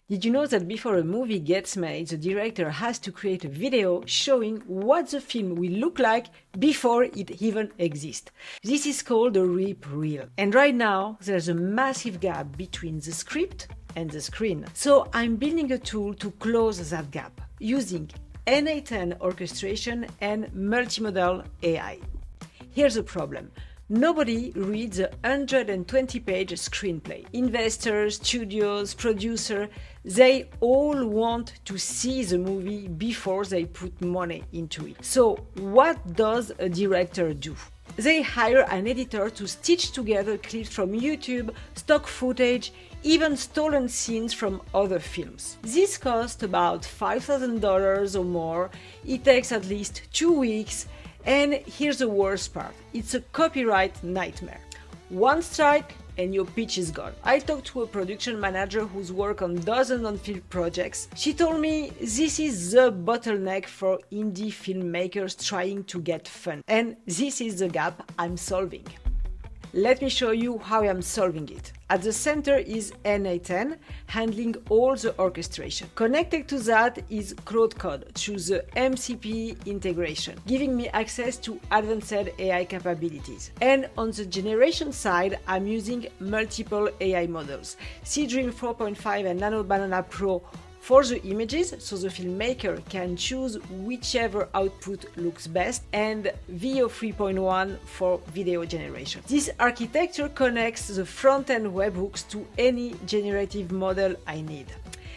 Did you know that before a movie gets made, the director has to create a video showing what the film will look like before it even exists? This is called a rip reel. And right now, there's a massive gap between the script and the screen. So I'm building a tool to close that gap using NA10 orchestration and multimodal AI. Here's the problem. Nobody reads a 120-page screenplay. Investors, studios, producers, they all want to see the movie before they put money into it. So what does a director do? They hire an editor to stitch together clips from YouTube, stock footage, even stolen scenes from other films. This costs about $5,000 or more. It takes at least 2 weeks. And here's the worst part, it's a copyright nightmare. One strike and your pitch is gone. I talked to a production manager who's worked on dozens of film projects. She told me this is the bottleneck for indie filmmakers trying to get fun. And this is the gap I'm solving. Let me show you how I'm solving it. At the center is NA10, handling all the orchestration. Connected to that is claude through the MCP integration, giving me access to advanced AI capabilities. And on the generation side, I'm using multiple AI models. Seedream 4.5 and Nano Banana Pro for the images, so the filmmaker can choose whichever output looks best, and VO 3.1 for video generation. This architecture connects the front-end webhooks to any generative model I need.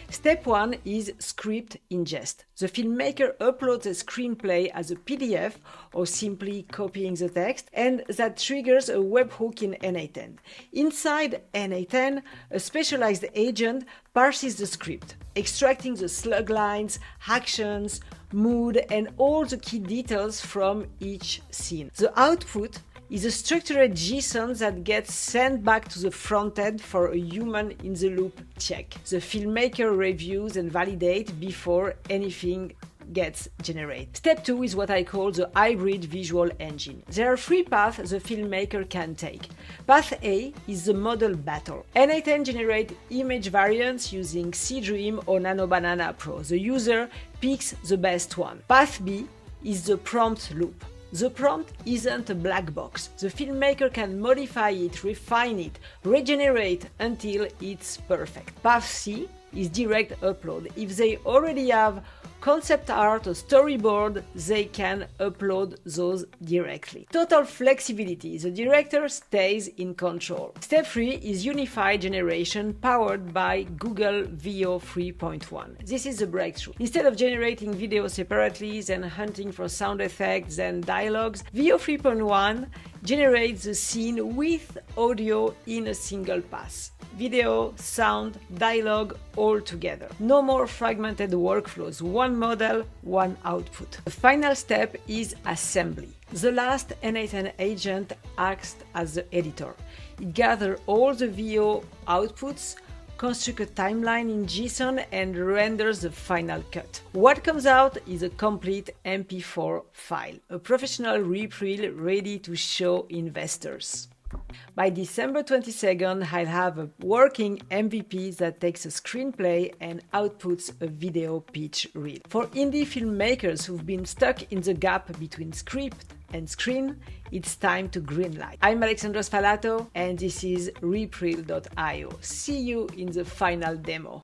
Step 1 is script ingest. The filmmaker uploads a screenplay as a PDF or simply copying the text, and that triggers a webhook in NA10. Inside NA10, a specialized agent parses the script, extracting the slug lines, actions, mood, and all the key details from each scene. The output is a structured JSON that gets sent back to the front end for a human-in-the-loop check. The filmmaker reviews and validates before anything gets generated. Step 2 is what I call the hybrid visual engine. There are 3 paths the filmmaker can take. Path A is the model battle. NA10 generates image variants using Seedream or Nano Banana Pro. The user picks the best one. Path B is the prompt loop. The prompt isn't a black box. The filmmaker can modify it, refine it, regenerate until it's perfect. Path C is direct upload. If they already have concept art or storyboard, they can upload those directly. Total flexibility. The director stays in control. Step 3 is unified generation powered by Google VO 3.1. This is a breakthrough. Instead of generating video separately, then hunting for sound effects and dialogues, VO 3.1 generates the scene with audio in a single pass. Video, sound, dialogue, all together. No more fragmented workflows. One model, one output. The final step is assembly. The last NA10 agent acts as the editor. It gathers all the VO outputs, constructs a timeline in JSON, and renders the final cut. What comes out is a complete MP4 file, a professional rip reel ready to show investors. By December 22nd, I'll have a working MVP that takes a screenplay and outputs a video pitch reel. For indie filmmakers who've been stuck in the gap between script and screen, it's time to greenlight. I'm Alexandra and this is ripreel.io. See you in the final demo.